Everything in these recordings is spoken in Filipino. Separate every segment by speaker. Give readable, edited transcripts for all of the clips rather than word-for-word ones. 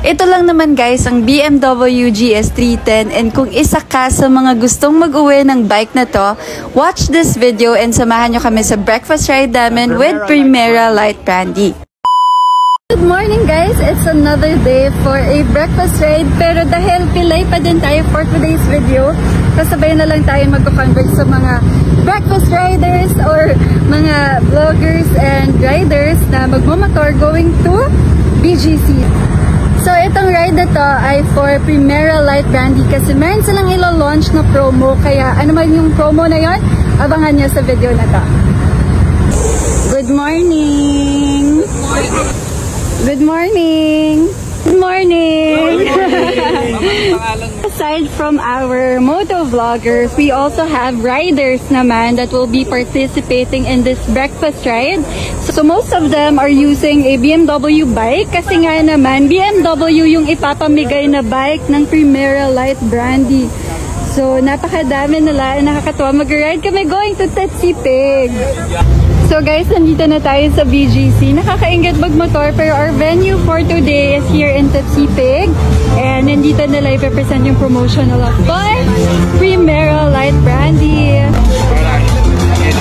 Speaker 1: Ito lang naman guys ang BMW GS310, and kung isa ka sa mga gustong mag-uwi ng bike na to, watch this video and samahan nyo kami sa breakfast ride namin with Primera Light Brandy. Good morning guys! It's another day for a breakfast ride, pero dahil pilay pa din tayo for today's video, kasabay na lang tayo mag-converse sa mga breakfast riders or mga vloggers and riders na magmamotor going to BGC. So, itong ride na to ay for Primera Light Brandy kasi meron silang ilo-launch na promo. Kaya ano man yung promo na yon, abangan nyo sa video na to. Good morning! Good morning! Good morning! Aside from our moto vloggers, we also have riders naman that will be participating in this breakfast ride. So most of them are using a BMW bike kasi nga naman BMW yung ipapamigay na bike ng Primera Light Brandy. So napakadami nila, nakakatuwa. Mag-ride kami going to Tetsi Pig. So guys, nandito na tayo sa BGC. Nakakaingat magmotor pero our venue for today is here in Tetsi Pig. And nandito nila ipapresent yung promotional of Primera Light Brandy.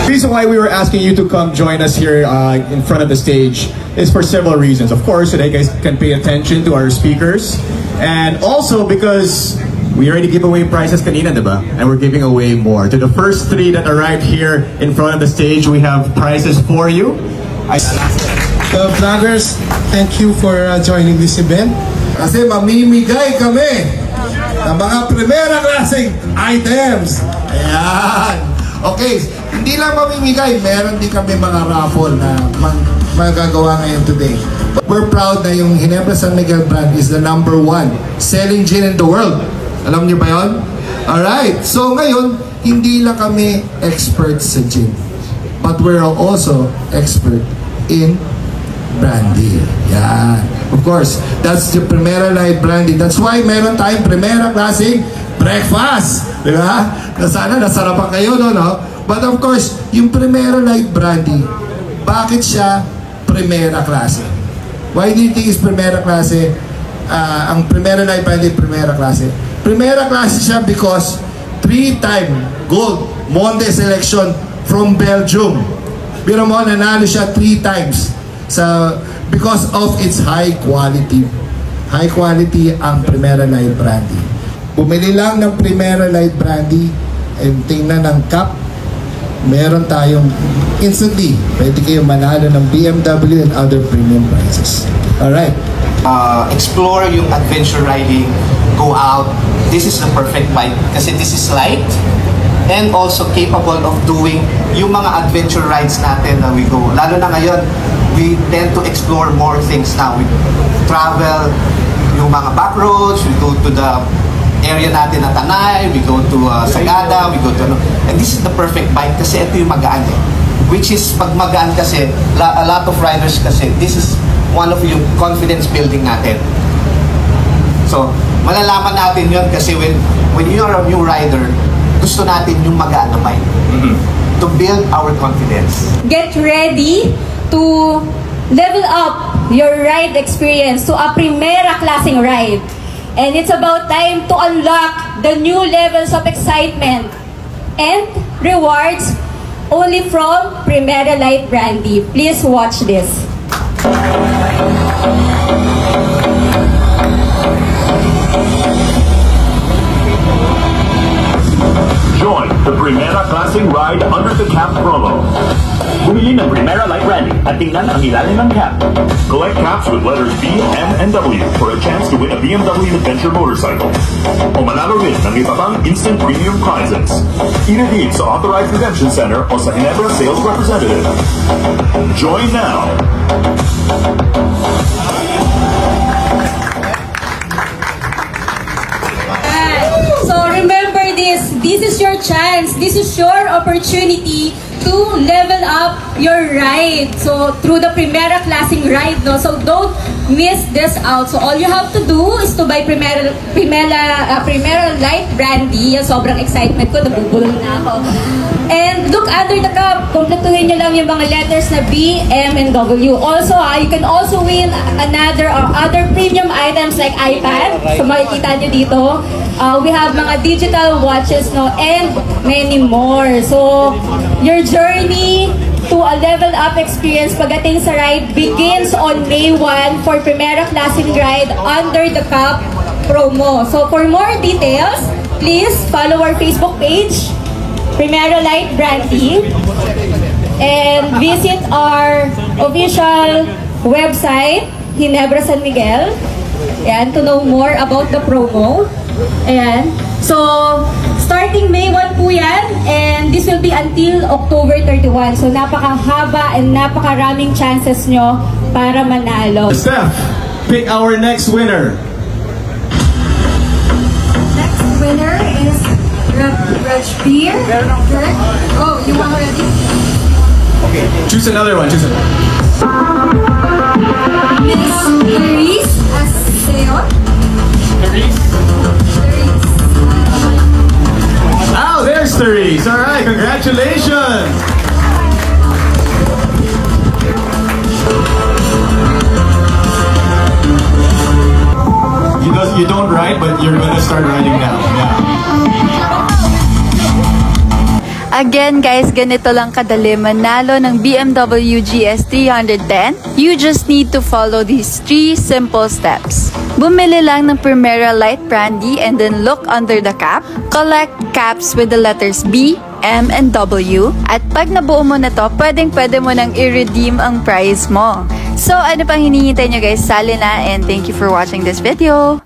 Speaker 2: The reason why we were asking you to come join us here in front of the stage is for several reasons. Of course, so that you guys can pay attention to our speakers. And also because we already give away prizes kanina, diba? And we're giving away more. To the first three that arrived here in front of the stage, we have prizes for you.
Speaker 3: So vloggers, thank you for joining this event.
Speaker 4: Kasi mamimigay kami ng mga primera klaseng items. Ayan. Okay, hindi lang mamimigay, meron din kami mga raffle na magagawa ngayon today. We're proud na yung Ginebra San Miguel brand is the #1 selling gin in the world. Alam niyo ba yun? Alright, so ngayon, hindi lang kami experts sa gin. But we're also expert in brandy. Yan. Of course, that's the Primera Light Brandy. That's why meron tayong Primera klaseng breakfast. Diba? Sana nasarapan kayo, no? But of course, yung Primera Light Brandy, bakit siya Primera klase? Why do you think is Primera klase? Ang Primera Light Brandy, Primera klase. Primera klase siya because 3-time gold Monde selection from Belgium. Pero mo, nanalo siya 3 times because of its high quality. High quality ang Primera Light Brandy. Bumili lang ng Primera Light Brandy and tingnan ng cup, meron tayong instantly, pwede kayong manalo ng BMW and other premium prizes. Alright.
Speaker 5: Explore yung adventure riding, go out. This is the perfect bike kasi this is light and also capable of doing yung mga adventure rides natin na we go. Lalo na ngayon, we tend to explore more things now. We travel yung mga back roads, we go to the area natin na Tanay, we go to Sagada, we go to and this is the perfect bike kasi ito yung magaan eh. Which is, pag magaan kasi, a lot of riders kasi, this is one of yung confidence building natin. So, malalaman natin yun kasi when you are a new rider, gusto natin yung magaan na bike. To build our confidence.
Speaker 6: Get ready to level up your ride experience to a Primera klaseng ride. And it's about time to unlock the new levels of excitement and rewards only from Primera Light Brandy. Please watch this.
Speaker 7: Join the Primera Classic Ride Under the Cap promo. Bumili ng Primera Light Brandy at tingnan ang ilalim ng cap. Collect caps with letters B, M, and W for a chance to win a BMW Adventure motorcycle. O manalo rin ng iba pang instant premium prizes. Iredeem sa authorized redemption center o sa Ginebra sales representative. Join now!
Speaker 6: So remember this is your chance, this is your opportunity to level up your ride. So, through the Primera Classing ride, no? So, don't miss this out. So, all you have to do is to buy Primera Light Brandy. Sobrang excitement ko, nabubulol na ako. And look under the cup. Kompletuhin nyo lang yung mga letters na B, M, and W. Also, you can also win other premium items like iPad. So, makikita nyo dito. We have mga digital watches, no, and many more. So, your journey to a level up experience pagdating sa ride begins on May 1 for Primera Classing Ride Under the Cup promo. So, for more details, please follow our Facebook page, Primera Light Brandy, and visit our official website, Ginebra San Miguel, and to know more about the promo. Ayan. So, starting May 1 po yan, and this will be until October 31. So, napakahaba and napakaraming chances nyo para manalo.
Speaker 2: Steph, pick our next winner.
Speaker 6: Next winner is Raj Beer. Oh, you want already?
Speaker 2: Okay, choose another one. Choose another.
Speaker 6: Miss Therese Aseon.
Speaker 2: Oh, there's Therese. All right, congratulations. You don't ride, but you're gonna start riding now. Yeah.
Speaker 1: Again guys, ganito lang kadali manalo ng BMW GS 310. You just need to follow these 3 simple steps. Bumili lang ng Primera Light Brandy and then look under the cap. Collect caps with the letters B, M, and W. At pag nabuo mo na to, pwede mo nang i-redeem ang prize mo. So ano pang hinihintay nyo guys? Sali na, and thank you for watching this video.